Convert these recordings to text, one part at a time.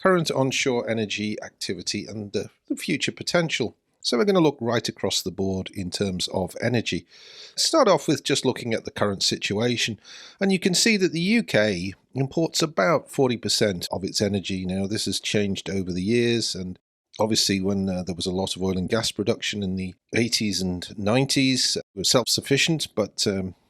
current onshore energy activity and the future potential. So we're going to look right across the board in terms of energy. Start off with just looking at the current situation, and you can see that the UK imports about 40% of its energy. Now this has changed over the years, and obviously when there was a lot of oil and gas production in the 80s and 90s, we were self-sufficient, but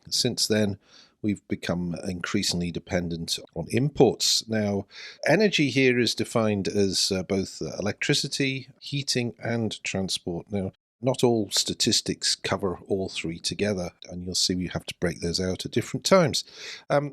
since then we've become increasingly dependent on imports. Now, energy here is defined as both electricity, heating, and transport. Now, not all statistics cover all three together, and you'll see we have to break those out at different times.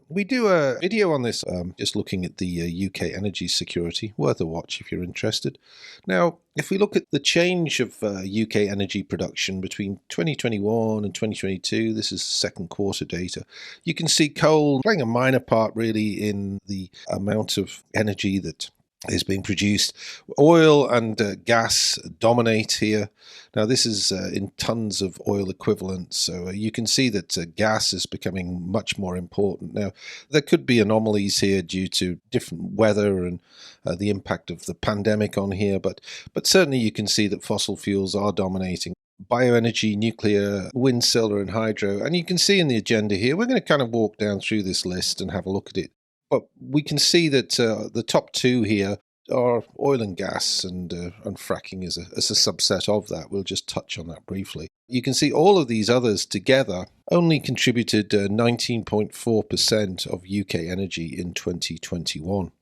We do a video on this, just looking at the UK energy security, worth a watch if you're interested. Now, if we look at the change of UK energy production between 2021 and 2022, this is second quarter data, you can see coal playing a minor part really in the amount of energy that is being produced. Oil and gas dominate here. Now this is in tons of oil equivalent, so you can see that gas is becoming much more important. Now there could be anomalies here due to different weather and the impact of the pandemic on here, but certainly you can see that fossil fuels are dominating. Bioenergy, nuclear, wind, solar and hydro, and you can see in the agenda here, we're going to kind of walk down through this list and have a look at it. But we can see that the top two here are oil and gas, and fracking is a subset of that. We'll just touch on that briefly. You can see all of these others together only contributed 19.4% of UK energy in 2021.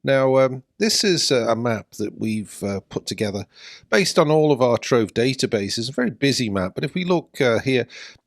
Now, this is a map that we've put together based on all of our TROVE databases, a very busy map, but if we look here,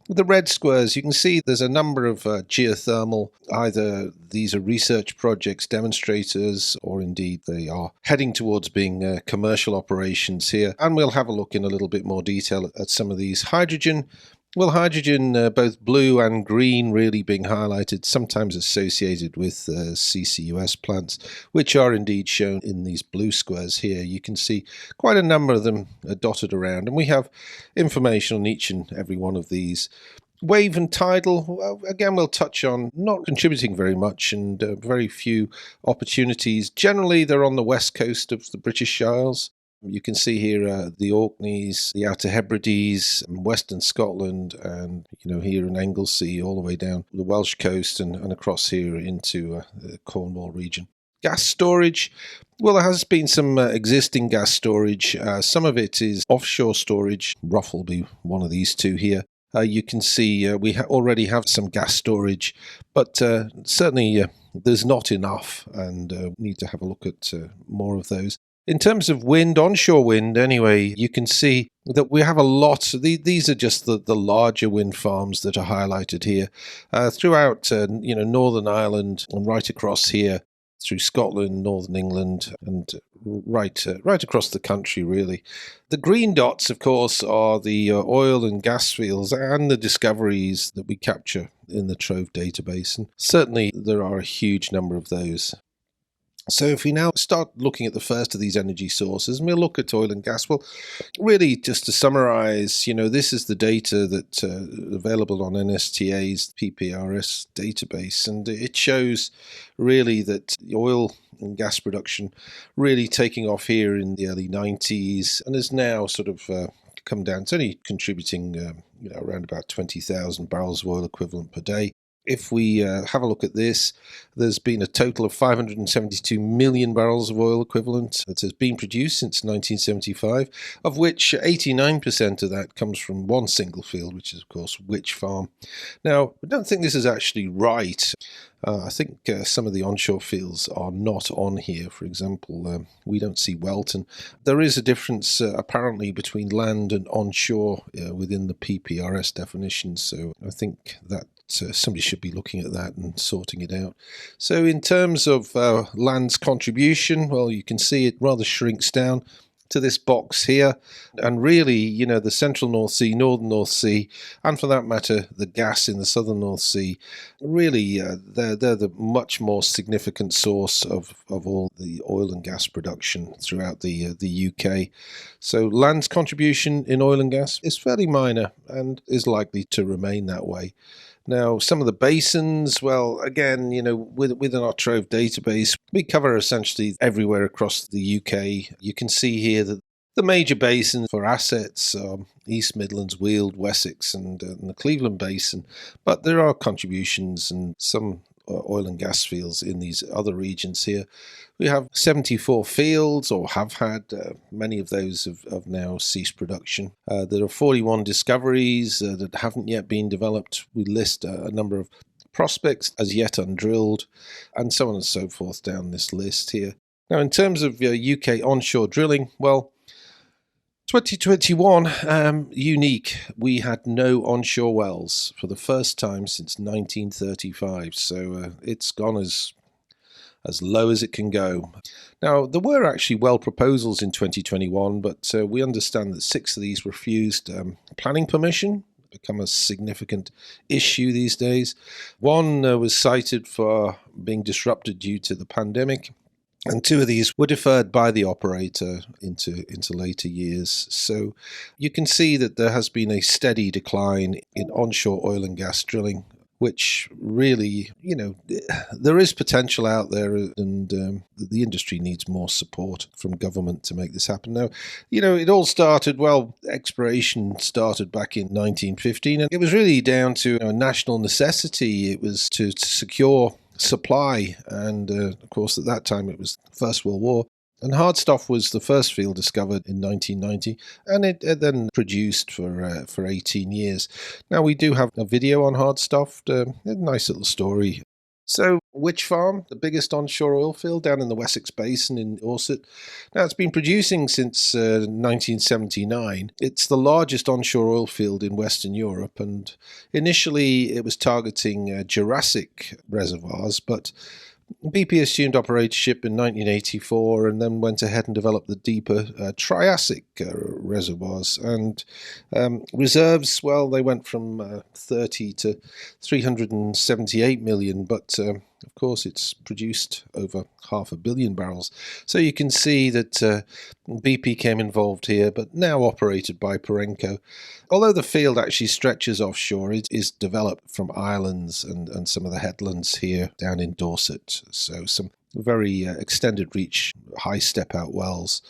the red squares, you can see there's a number of geothermal, either these are research projects, demonstrators, or indeed they are heading towards being commercial operations here. And we'll have a look in a little bit more detail at some of these. Hydrogen, well, hydrogen, both blue and green really being highlighted, sometimes associated with CCUS plants, which are indeed shown in these blue squares here. You can see quite a number of them dotted around, and we have information on each and every one of these. Wave and tidal, well, again, we'll touch on, not contributing very much and very few opportunities. Generally, they're on the west coast of the British Isles. You can see here the Orkneys, the Outer Hebrides, Western Scotland, and here in Anglesey all the way down the Welsh coast and across here into the Cornwall region. Gas storage, well, there has been some existing gas storage. Some of it is offshore storage. Rough will be one of these two here. You can see we already have some gas storage, but certainly there's not enough, and we need to have a look at more of those. In terms of wind, onshore wind anyway, you can see that we have a lot. These are just the larger wind farms that are highlighted here throughout Northern Ireland and right across here through Scotland, Northern England, and right across the country really. The green dots, of course, are the oil and gas fields and the discoveries that we capture in the TROVE database, and certainly there are a huge number of those. So if we now start looking at the first of these energy sources, and we'll look at oil and gas, well, really just to summarize, this is the data that's available on NSTA's PPRS database, and it shows really that the oil and gas production really taking off here in the early 90s and is now sort of come down. It's only contributing around about 20,000 barrels of oil equivalent per day. If we have a look at this, there's been a total of 572 million barrels of oil equivalent that has been produced since 1975, of which 89% of that comes from one single field, which is, of course, Wytch Farm. Now, I don't think this is actually right. I think some of the onshore fields are not on here. For example, we don't see Welton. There is a difference apparently between land and onshore within the PPRS definition, so I think that somebody should be looking at that and sorting it out. So in terms of land's contribution, well, you can see it rather shrinks down to this box here, and really, the central North Sea, northern North Sea, and for that matter, the gas in the southern North Sea, really, they're the much more significant source of all the oil and gas production throughout the UK. So land's contribution in oil and gas is fairly minor and is likely to remain that way. Now, some of the basins, well, again, within our TROVE database, we cover essentially everywhere across the UK. You can see here that the major basins for assets are East Midlands, Weald, Wessex, and the Cleveland Basin. But there are contributions and some oil and gas fields in these other regions here. We have 74 fields, or have had. Many of those have now ceased production. There are 41 discoveries that haven't yet been developed. We list a number of prospects as yet undrilled, and so on and so forth down this list here. Now, in terms of UK onshore drilling, well, 2021, unique. We had no onshore wells for the first time since 1935, so it's gone as low as it can go. Now, there were actually well proposals in 2021, but we understand that 6 of these refused planning permission. Become a significant issue these days. One was cited for being disrupted due to the pandemic, and 2 of these were deferred by the operator into later years. So you can see that there has been a steady decline in onshore oil and gas drilling, which really, there is potential out there, and the industry needs more support from government to make this happen. Now, it all started, exploration started back in 1915, and it was really down to a national necessity. It was to secure supply, and of course at that time it was the First World War, and Hardstoft was the first field discovered in 1990, and it then produced for 18 years. Now, we do have a video on Hardstoft, a nice little story. So, Wytch Farm, the biggest onshore oil field down in the Wessex Basin in Dorset. Now, it's been producing since 1979. It's the largest onshore oil field in Western Europe, and initially it was targeting Jurassic reservoirs, but BP assumed operatorship in 1984 and then went ahead and developed the deeper Triassic reservoirs. And reserves, well, they went from 30 to 378 million, but of course it's produced over 500 million barrels. So you can see that BP came involved here, but now operated by Perenco. Although the field actually stretches offshore, it is developed from islands and some of the headlands here down in Dorset. So some very extended reach, high step out wells.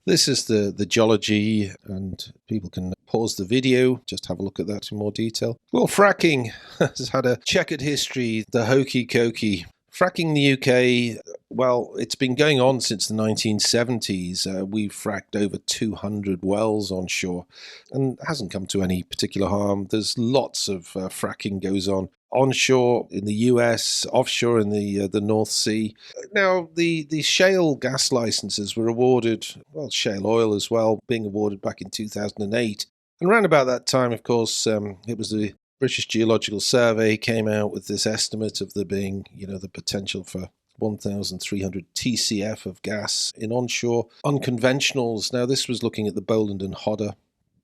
This is the geology, and people can pause the video, just have a look at that in more detail. Well, fracking has had a checkered history, the hokey cokey. Fracking in the UK, well, it's been going on since the 1970s. We've fracked over 200 wells onshore, and it hasn't come to any particular harm. There's lots of fracking goes on onshore in the US, offshore in the North Sea. Now, the shale gas licenses were awarded, well, shale oil as well, being awarded back in 2008. And around about that time, of course, it was the British Geological Survey came out with this estimate of there being, the potential for 1,300 TCF of gas in onshore unconventionals. Now, this was looking at the Bowland and Hodder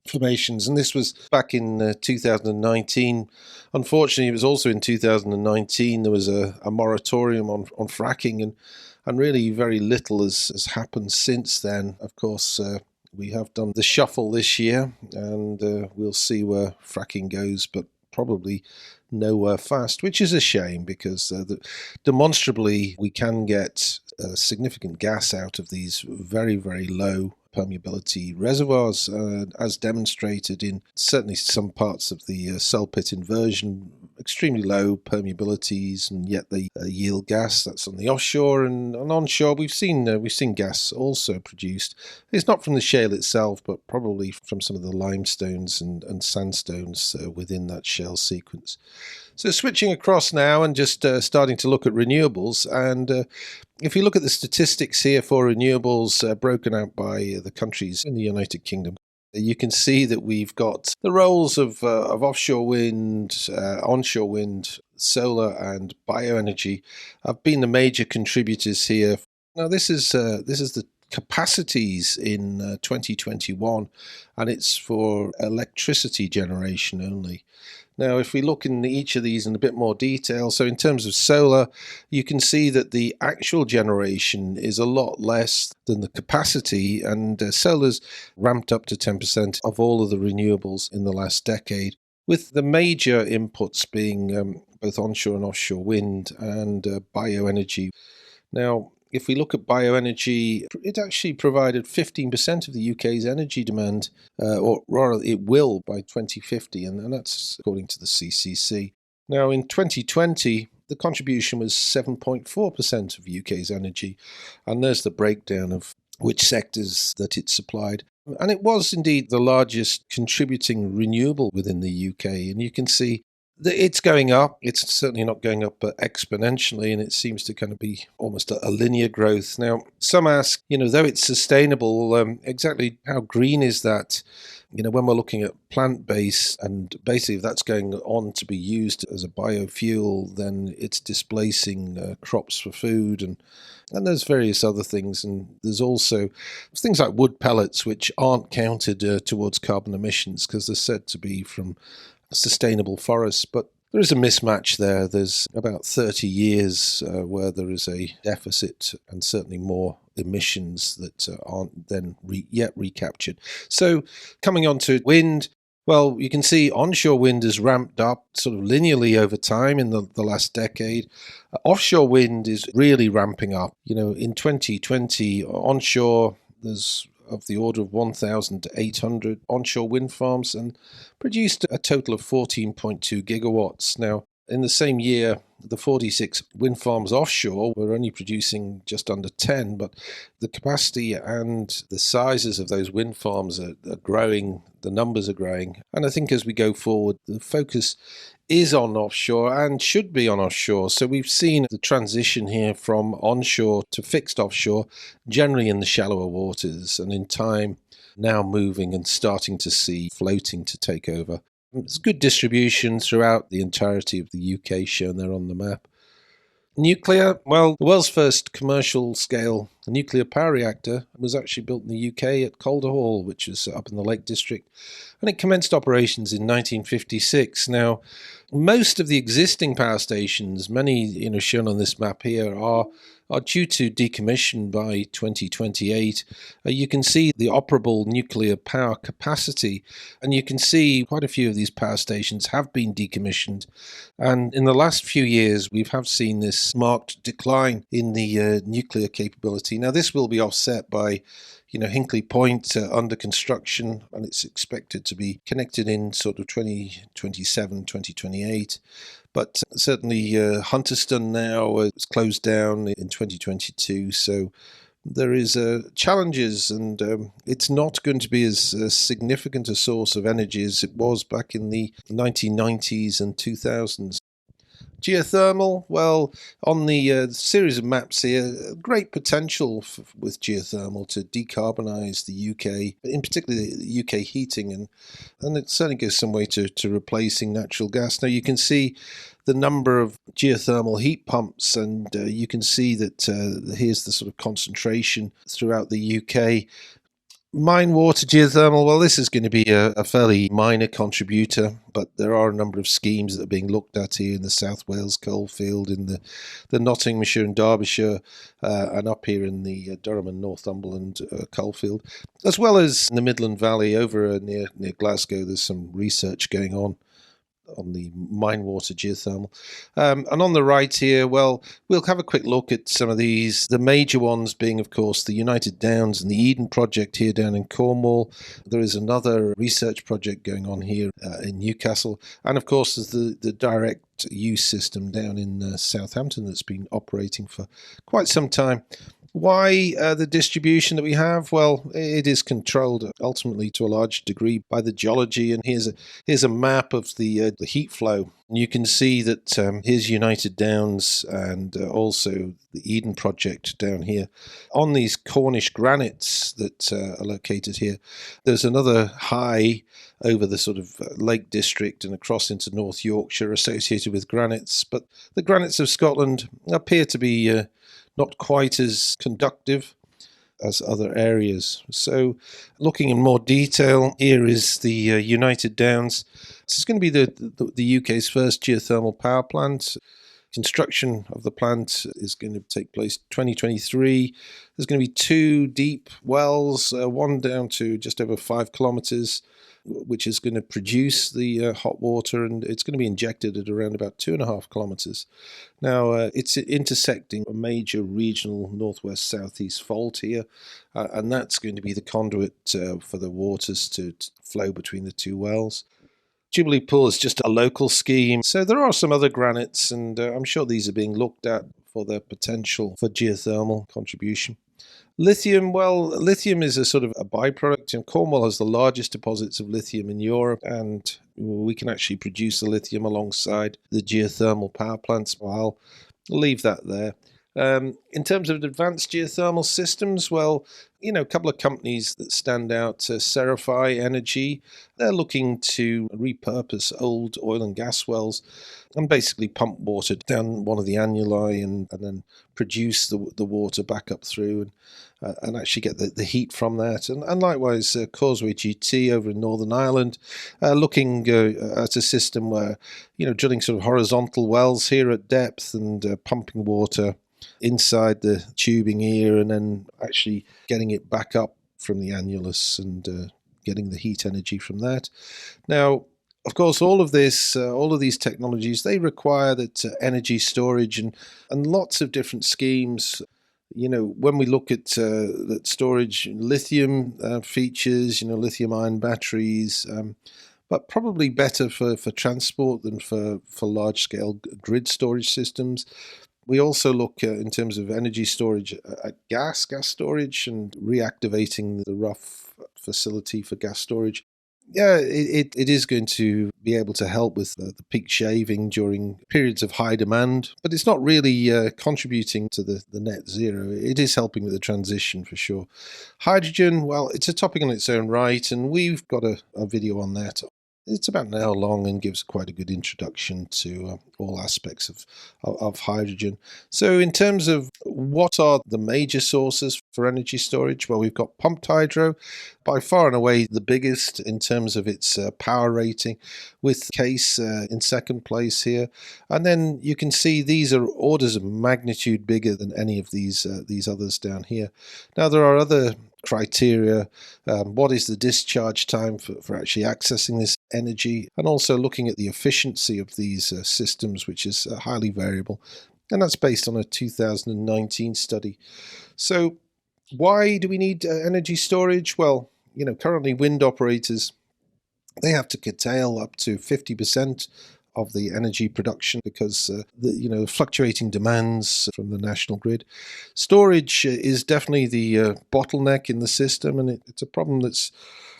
formations, and this was back in 2019. Unfortunately, it was also in 2019 there was a moratorium on fracking, and really very little has happened since then. Of course, we have done the shuffle this year, and we'll see where fracking goes, but probably nowhere fast, which is a shame, because demonstrably we can get significant gas out of these very, very low permeability reservoirs, as demonstrated in certainly some parts of the cell pit inversion, extremely low permeabilities, and yet they yield gas. That's on the offshore, and onshore we've seen gas also produced. It's not from the shale itself, but probably from some of the limestones and sandstones within that shale sequence. So switching across now and just starting to look at renewables, and if you look at the statistics here for renewables broken out by the countries in the United Kingdom, you can see that we've got the roles of offshore wind, onshore wind, solar and bioenergy have been the major contributors here. Now this is the capacities in 2021, and it's for electricity generation only. Now, if we look in each of these in a bit more detail, so in terms of solar, you can see that the actual generation is a lot less than the capacity, and solar's ramped up to 10% of all of the renewables in the last decade. with the major inputs being both onshore and offshore wind and bioenergy. Now, if we look at bioenergy, it actually provided 15% of the UK's energy demand, or rather it will by 2050, and that's according to the CCC. Now, in 2020, the contribution was 7.4% of UK's energy, and there's the breakdown of which sectors that it supplied. And it was indeed the largest contributing renewable within the UK, and you can see it's going up. It's certainly not going up exponentially, and it seems to kind of be almost a linear growth. Now, some ask, though it's sustainable, exactly how green is that? When we're looking at plant-based, and basically if that's going on to be used as a biofuel, then it's displacing crops for food, and there's various other things. And there's also things like wood pellets, which aren't counted towards carbon emissions because they're said to be from sustainable forests, but there is a mismatch there. There's about 30 years where there is a deficit, and certainly more emissions that aren't then yet recaptured. So coming on to wind, well, you can see onshore wind has ramped up sort of linearly over time in the last decade. Offshore wind is really ramping up. In 2020, onshore, there's of the order of 1,800 onshore wind farms and produced a total of 14.2 gigawatts. Now, in the same year, the 46 wind farms offshore were only producing just under 10, but the capacity and the sizes of those wind farms are growing, the numbers are growing. And I think as we go forward, the focus is on offshore and should be on offshore. So we've seen the transition here from onshore to fixed offshore, generally in the shallower waters, and in time now moving and starting to see floating to take over. It's good distribution throughout the entirety of the UK, shown there on the map. Nuclear, well, the world's first commercial scale nuclear power reactor was actually built in the UK at Calder Hall, which is up in the Lake District, and it commenced operations in 1956. Now, most of the existing power stations, many shown on this map here, are due to decommission by 2028. You can see the operable nuclear power capacity, and you can see quite a few of these power stations have been decommissioned. And in the last few years, we have seen this marked decline in the nuclear capability. Now, this will be offset by Hinkley Point under construction, and it's expected to be connected in sort of 2027, 2028. But certainly Hunterston now is closed down in 2022, so there is challenges, and it's not going to be as significant a source of energy as it was back in the 1990s and 2000s. Geothermal, well, on the series of maps here, great potential with geothermal to decarbonise the UK, in particular the UK heating, and it certainly goes some way to replacing natural gas. Now you can see the number of geothermal heat pumps, and you can see that here's the sort of concentration throughout the UK. Mine water geothermal, well, this is going to be a fairly minor contributor, but there are a number of schemes that are being looked at here in the South Wales coalfield, in the Nottinghamshire and Derbyshire, and up here in the Durham and Northumberland coalfield, as well as in the Midland Valley over near Glasgow. There's some research going on the mine water geothermal. And on the right here, well, we'll have a quick look at some of these, the major ones being, of course, the United Downs and the Eden project here down in Cornwall. There is another research project going on here in Newcastle. And, of course, there's the direct use system down in Southampton that's been operating for quite some time. Why the distribution that we have? Well, it is controlled ultimately to a large degree by the geology, and here's a map of the heat flow. And you can see that here's United Downs and also the Eden project down here. On these Cornish granites that are located here, there's another high over the sort of Lake District and across into North Yorkshire associated with granites, but the granites of Scotland appear to be not quite as conductive as other areas. So looking in more detail, here is the United Downs. This is going to be the UK's first geothermal power plant. Construction of the plant is going to take place 2023. There's going to be 2 deep wells, one down to just over 5 kilometers, which is going to produce the hot water, and it's going to be injected at around about 2.5 kilometers. Now, it's intersecting a major regional northwest-southeast fault here, and that's going to be the conduit for the waters to flow between the 2 wells. Jubilee Pool is just a local scheme, so there are some other granites, and I'm sure these are being looked at for their potential for geothermal contribution. Lithium, well, lithium is a sort of a byproduct, and Cornwall has the largest deposits of lithium in Europe, and we can actually produce the lithium alongside the geothermal power plants. Well, I'll leave that there. In terms of advanced geothermal systems, well, a couple of companies that stand out, Serify Energy, they're looking to repurpose old oil and gas wells and basically pump water down one of the annuli and then produce the water back up through and actually get the heat from that. And likewise, Causeway GT over in Northern Ireland, looking at a system where, drilling sort of horizontal wells here at depth and pumping water inside the tubing here and then actually getting it back up from the annulus and getting the heat energy from that. Now, of course, all of these technologies, they require that energy storage and lots of different schemes. When we look at that storage, lithium features, lithium ion batteries, but probably better for transport than for large-scale grid storage systems. We also look in terms of energy storage at gas storage and reactivating the Rough facility for gas storage. Yeah, it is going to be able to help with the peak shaving during periods of high demand, but it's not really contributing to the net zero. It is helping with the transition for sure. Hydrogen, well, it's a topic in its own right, and we've got a video on that. It's about an hour long and gives quite a good introduction to all aspects of hydrogen. So in terms of what are the major sources for energy storage, well, we've got pumped hydro, by far and away the biggest in terms of its power rating, with Case in second place here. And then you can see these are orders of magnitude bigger than any of these others down here. Now, there are other criteria. What is the discharge time for actually accessing this energy, and also looking at the efficiency of these systems, which is highly variable, and that's based on a 2019 study. So why do we need energy storage? Well, currently wind operators, they have to curtail up to 50% of the energy production because the fluctuating demands from the national grid. Storage is definitely the bottleneck in the system, and it's a problem that's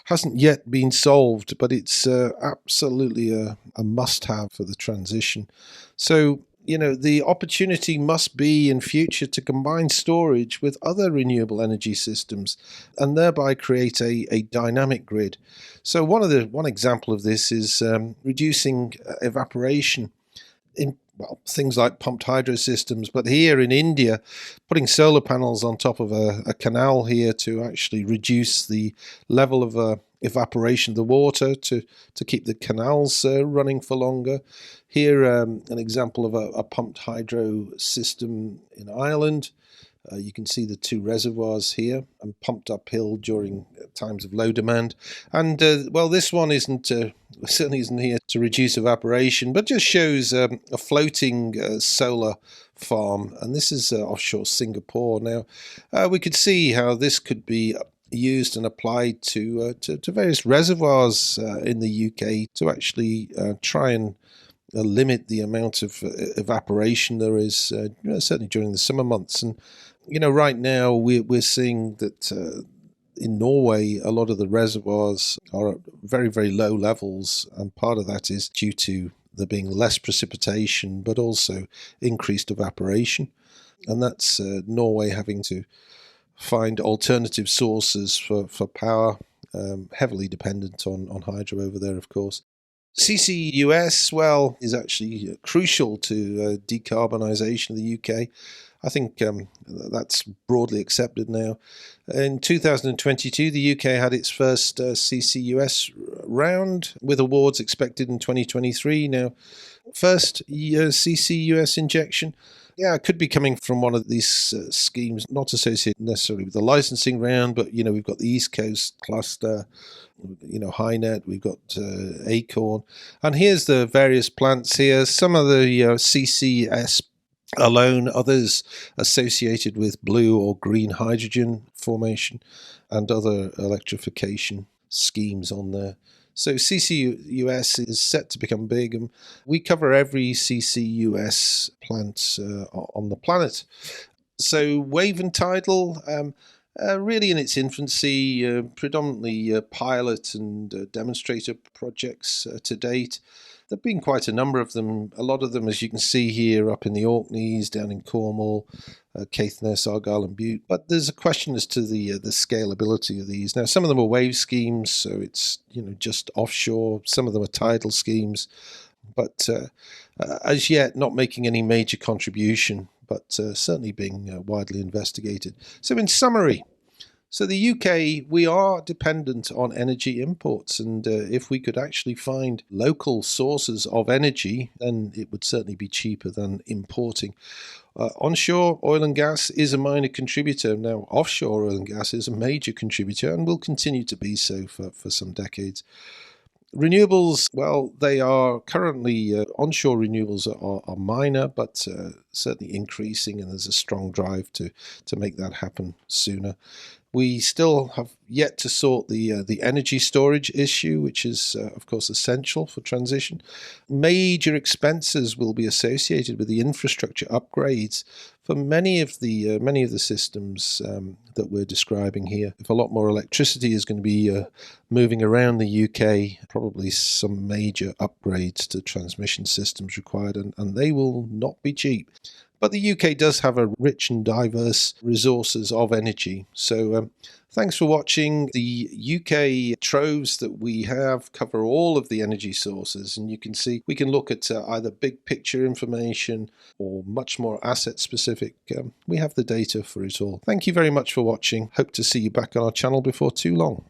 hasn't yet been solved, but it's absolutely a must-have for the transition. So the opportunity must be in future to combine storage with other renewable energy systems and thereby create a dynamic grid. So one example of this is reducing evaporation in things like pumped hydro systems, but here in India, putting solar panels on top of a canal here to actually reduce the level of evaporation of the water to keep the canals running for longer. Here, an example of a pumped hydro system in Ireland. You can see the 2 reservoirs here and pumped uphill during times of low demand. And well, this one certainly isn't here to reduce evaporation, but just shows a floating solar farm. And this is offshore Singapore. Now, we could see how this could be used and applied to various reservoirs in the UK to actually try and limit the amount of evaporation there is, certainly during the summer months. And right now we're seeing that in Norway, a lot of the reservoirs are at very, very low levels, and part of that is due to there being less precipitation, but also increased evaporation. And that's Norway having to find alternative sources for power, heavily dependent on hydro over there, of course. CCUS, well, is actually crucial to decarbonisation of the UK. I think that's broadly accepted now. In 2022, the UK had its first CCUS round, with awards expected in 2023. Now, first CCUS injection. Yeah, it could be coming from one of these schemes, not associated necessarily with the licensing round, but, we've got the East Coast cluster, HyNet, we've got Acorn. And here's the various plants here. Some of the CCS alone, others associated with blue or green hydrogen formation and other electrification schemes on there. So CCUS is set to become big, and we cover every CCUS plant on the planet. So Wave and Tidal, really in its infancy, predominantly pilot and demonstrator projects to date. There have been quite a number of them, a lot of them, as you can see here, up in the Orkneys, down in Cornwall, Caithness, Argyll and Bute. But there's a question as to the scalability of these. Now, some of them are wave schemes, so it's just offshore. Some of them are tidal schemes, but as yet not making any major contribution, but certainly being widely investigated. So in summary, so the UK, we are dependent on energy imports, and if we could actually find local sources of energy, then it would certainly be cheaper than importing. Onshore oil and gas is a minor contributor. Now, offshore oil and gas is a major contributor and will continue to be so for some decades. Renewables, well, they are currently, onshore renewables are minor, but certainly increasing, and there's a strong drive to make that happen sooner. We still have yet to sort the energy storage issue, which is, of course, essential for transition. Major expenses will be associated with the infrastructure upgrades for many of the systems that we're describing here. If a lot more electricity is going to be moving around the UK, probably some major upgrades to transmission systems required, and they will not be cheap. But the UK does have a rich and diverse resources of energy. So thanks for watching. The UK troves that we have cover all of the energy sources, and you can see we can look at either big picture information or much more asset specific. We have the data for it all. Thank you very much for watching. Hope to see you back on our channel before too long.